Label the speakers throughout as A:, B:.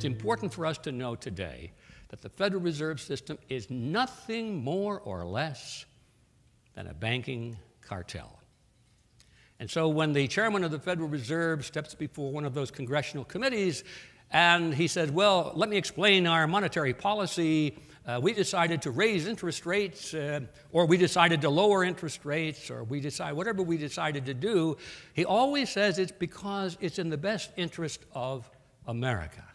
A: it's important for us to know today that the Federal Reserve System is nothing more or less than a banking cartel. And so when the chairman of the Federal Reserve steps before one of those congressional committees and he says, well, let me explain our monetary policy. We decided to raise interest rates, or we decided to lower interest rates, or whatever we decided to do, he always says it's because it's in the best interest of America.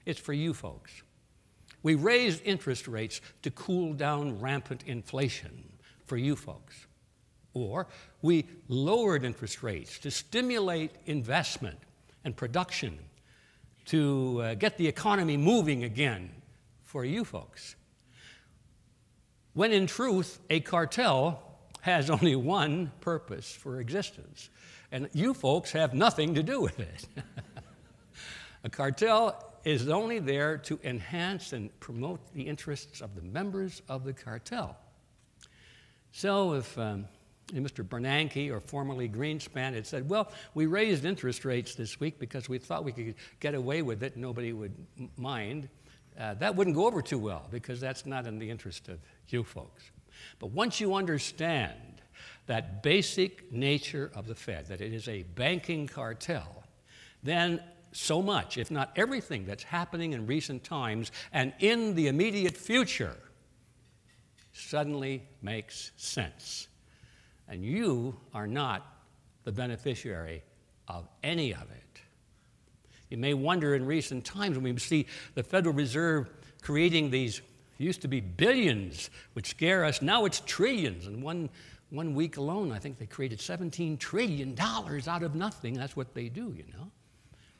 A: It's for you folks. We raised interest rates to cool down rampant inflation for you folks. Or we lowered interest rates to stimulate investment and production, to get the economy moving again for you folks. When in truth, a cartel has only one purpose for existence, and you folks have nothing to do with it. A cartel is only there to enhance and promote the interests of the members of the cartel. So if Mr. Bernanke, or formerly Greenspan, had said, well, we raised interest rates this week because we thought we could get away with it, nobody would mind, that wouldn't go over too well because that's not in the interest of you folks. But once you understand that basic nature of the Fed, that it is a banking cartel, then so much, if not everything that's happening in recent times and in the immediate future suddenly makes sense. And you are not the beneficiary of any of it. You may wonder in recent times when we see the Federal Reserve creating these, used to be billions, which scare us. Now it's trillions. In one week alone, I think they created $17 trillion out of nothing. That's what they do, you know.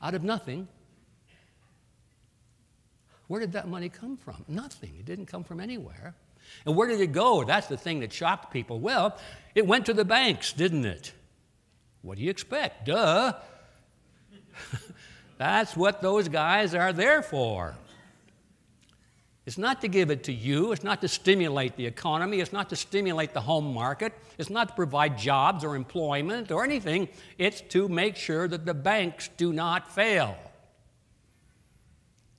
A: Out of nothing. Where did that money come from? Nothing. It didn't come from anywhere. And where did it go? That's the thing that shocked people. Well, it went to the banks, didn't it? What do you expect? Duh. That's what those guys are there for. It's not to give it to you. It's not to stimulate the economy. It's not to stimulate the home market. It's not to provide jobs or employment or anything. It's to make sure that the banks do not fail.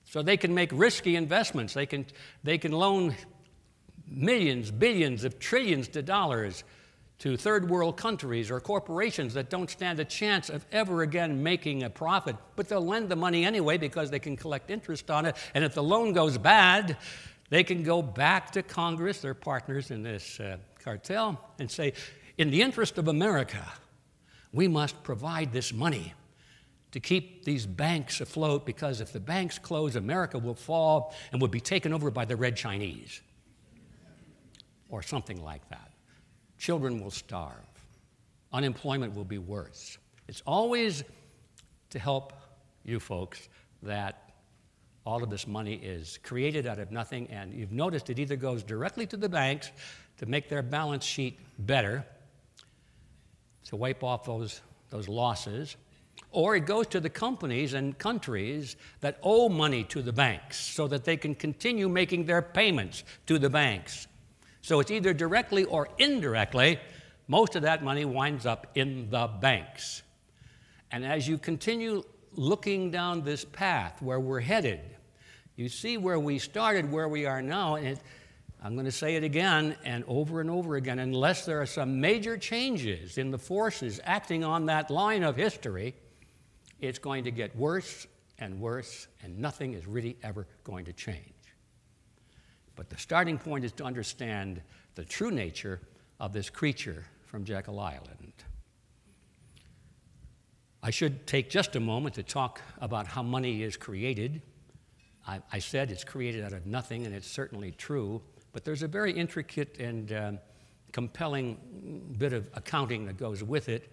A: So they can make risky investments. They can loan millions, billions of trillions of dollars to third world countries or corporations that don't stand a chance of ever again making a profit. But they'll lend the money anyway because they can collect interest on it. And if the loan goes bad, they can go back to Congress, their partners in this cartel, and say, in the interest of America, we must provide this money to keep these banks afloat, because if the banks close, America will fall and will be taken over by the Red Chinese or something like that. Children will starve. Unemployment will be worse. It's always to help you folks that all of this money is created out of nothing, and you've noticed it either goes directly to the banks to make their balance sheet better, to wipe off those losses, or it goes to the companies and countries that owe money to the banks so that they can continue making their payments to the banks. So it's either directly or indirectly, most of that money winds up in the banks. And as you continue looking down this path where we're headed, you see where we started, where we are now, and I'm going to say it again and over again, unless there are some major changes in the forces acting on that line of history, it's going to get worse and worse, and nothing is really ever going to change. But the starting point is to understand the true nature of this creature from Jekyll Island. I should take just a moment to talk about how money is created. I said it's created out of nothing, and it's certainly true, but there's a very intricate and compelling bit of accounting that goes with it.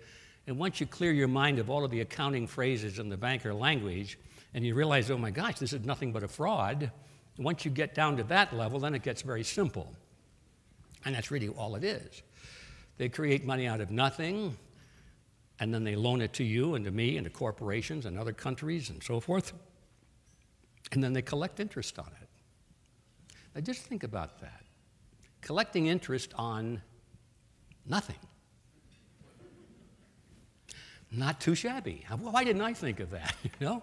A: And once you clear your mind of all of the accounting phrases in the banker language, and you realize, oh my gosh, this is nothing but a fraud, once you get down to that level, then it gets very simple. And that's really all it is. They create money out of nothing, and then they loan it to you and to me and to corporations and other countries and so forth, and then they collect interest on it. Now just think about that. Collecting interest on nothing. Not too shabby. Why didn't I think of that, you know?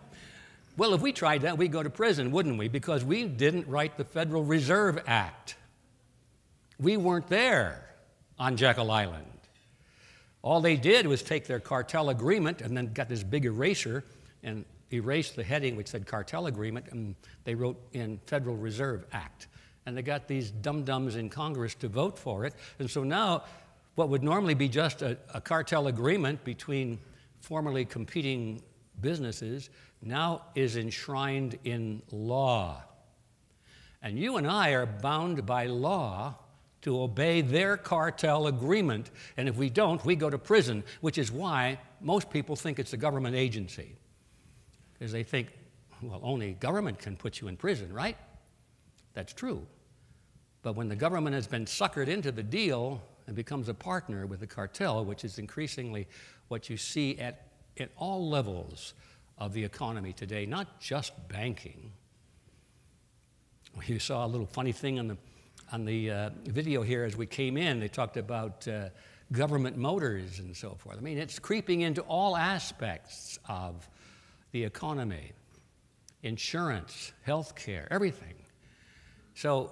A: Well, if we tried that, we'd go to prison, wouldn't we? Because we didn't write the Federal Reserve Act. We weren't there on Jekyll Island. All they did was take their cartel agreement and then got this big eraser and erased the heading which said cartel agreement, and they wrote in Federal Reserve Act. And they got these dum-dums in Congress to vote for it. And so now what would normally be just a cartel agreement between formerly competing businesses now is enshrined in law. And you and I are bound by law to obey their cartel agreement, and if we don't, we go to prison, which is why most people think it's a government agency. Because they think, well, only government can put you in prison, right? That's true. But when the government has been suckered into the deal and becomes a partner with the cartel, which is increasingly what you see at all levels of the economy today, not just banking. You saw a little funny thing on the video here as we came in. They talked about government motors and so forth. I mean, it's creeping into all aspects of the economy, insurance, healthcare, everything. So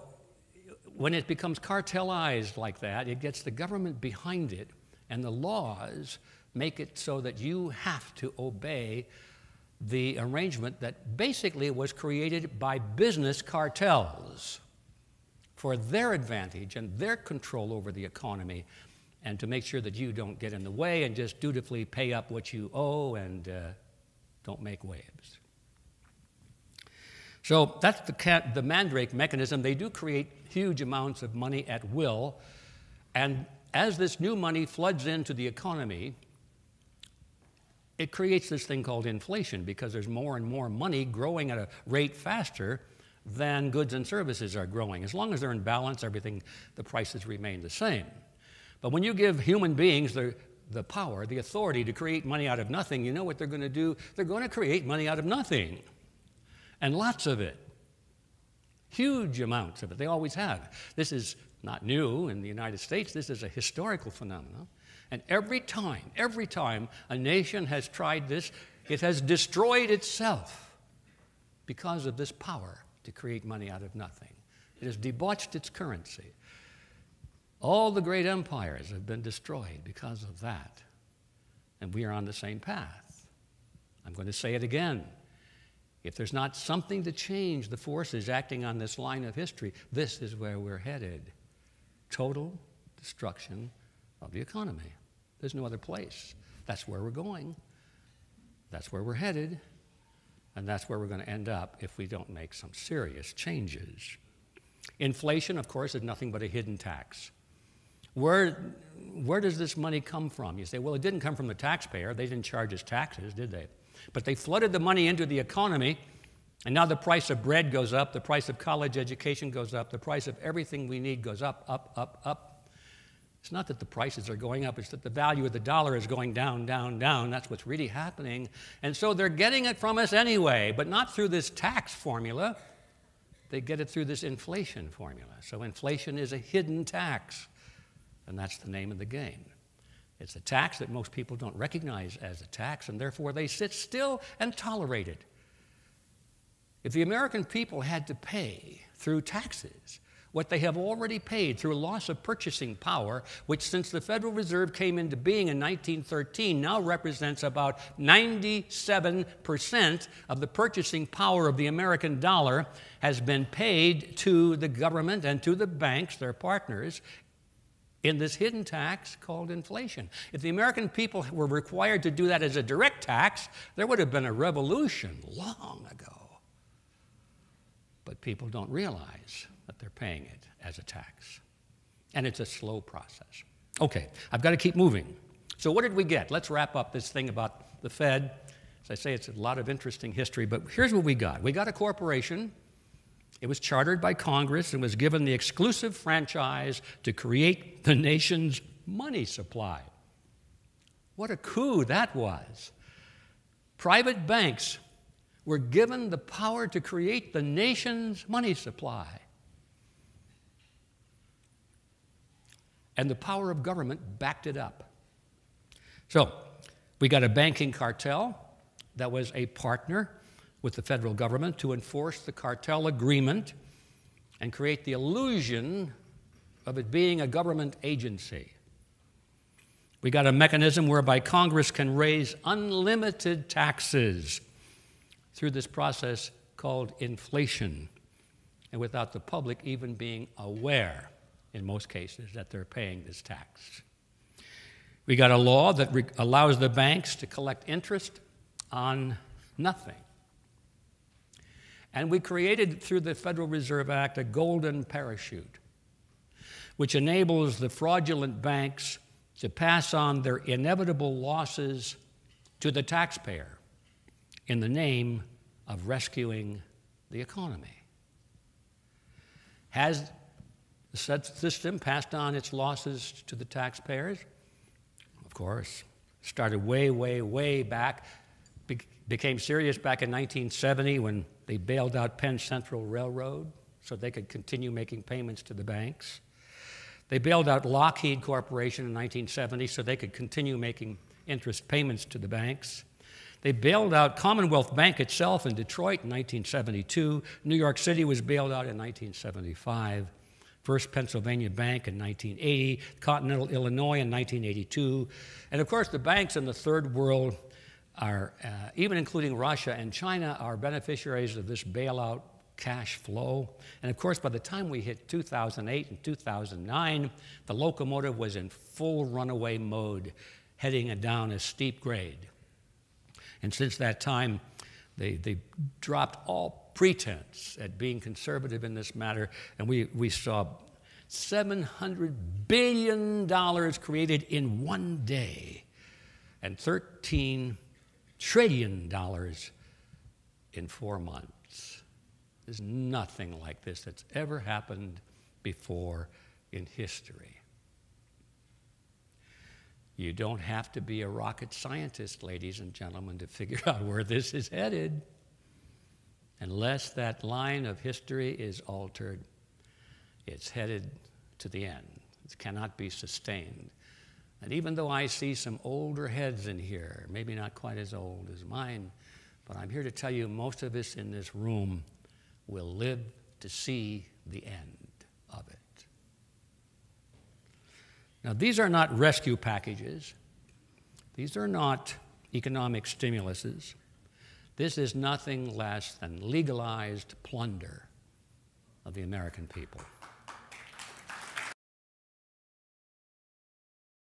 A: when it becomes cartelized like that, it gets the government behind it, and the laws make it so that you have to obey the arrangement that basically was created by business cartels for their advantage and their control over the economy, and to make sure that you don't get in the way and just dutifully pay up what you owe and don't make waves. So that's the Mandrake mechanism. They do create huge amounts of money at will, and as this new money floods into the economy, it creates this thing called inflation, because there's more and more money growing at a rate faster than goods and services are growing. As long as they're in balance, everything, the prices remain the same. But when you give human beings the power, the authority to create money out of nothing, you know what they're going to do? They're going to create money out of nothing. And lots of it. Huge amounts of it. They always have. This is not new in the United States. This is a historical phenomenon. And every time a nation has tried this, it has destroyed itself because of this power to create money out of nothing. It has debauched its currency. All the great empires have been destroyed because of that. And we are on the same path. I'm going to say it again. If there's not something to change the forces acting on this line of history, this is where we're headed. Total destruction of the economy. There's no other place. That's where we're going. That's where we're headed. And that's where we're going to end up if we don't make some serious changes. Inflation, of course, is nothing but a hidden tax. Where does this money come from? You say, well, it didn't come from the taxpayer. They didn't charge us taxes, did they? But they flooded the money into the economy, and now the price of bread goes up, the price of college education goes up, the price of everything we need goes up, up, up, up. It's not that the prices are going up, it's that the value of the dollar is going down, down, down. That's what's really happening. And so they're getting it from us anyway, but not through this tax formula. They get it through this inflation formula. So inflation is a hidden tax, and that's the name of the game. It's a tax that most people don't recognize as a tax, and therefore they sit still and tolerate it. If the American people had to pay through taxes what they have already paid through a loss of purchasing power, which since the Federal Reserve came into being in 1913 now represents about 97% of the purchasing power of the American dollar, has been paid to the government and to the banks, their partners, in this hidden tax called inflation. If the American people were required to do that as a direct tax, there would have been a revolution long ago. But people don't realize that they're paying it as a tax. And it's a slow process. Okay, I've got to keep moving. So what did we get? Let's wrap up this thing about the Fed. As I say, it's a lot of interesting history, but here's what we got. We got a corporation. It was chartered by Congress and was given the exclusive franchise to create the nation's money supply. What a coup that was. Private banks were given the power to create the nation's money supply. And the power of government backed it up. So we got a banking cartel that was a partner with the federal government to enforce the cartel agreement and create the illusion of it being a government agency. We got a mechanism whereby Congress can raise unlimited taxes through this process called inflation, and without the public even being aware, in most cases, that they're paying this tax. We got a law that allows the banks to collect interest on nothing. And we created, through the Federal Reserve Act, a golden parachute, which enables the fraudulent banks to pass on their inevitable losses to the taxpayer in the name of rescuing the economy. Has the system passed on its losses to the taxpayers? Of course. Started way, way, way back. Became serious back in 1970 when they bailed out Penn Central Railroad so they could continue making payments to the banks. They bailed out Lockheed Corporation in 1970 so they could continue making interest payments to the banks. They bailed out Commonwealth Bank itself in Detroit in 1972. New York City was bailed out in 1975. First Pennsylvania Bank in 1980, Continental Illinois in 1982. And of course, the banks in the third world are, even including Russia and China, are beneficiaries of this bailout cash flow. And of course, by the time we hit 2008 and 2009, the locomotive was in full runaway mode, heading down a steep grade. And since that time, they dropped all pretense at being conservative in this matter, and we saw $700 billion created in one day and $13 trillion in 4 months. There's nothing like this that's ever happened before in history. You don't have to be a rocket scientist, ladies and gentlemen, to figure out where this is headed. Unless that line of history is altered, it's headed to the end. It cannot be sustained. And even though I see some older heads in here, maybe not quite as old as mine, but I'm here to tell you most of us in this room will live to see the end of it. Now, these are not rescue packages. These are not economic stimuluses. This is nothing less than legalized plunder of the American people.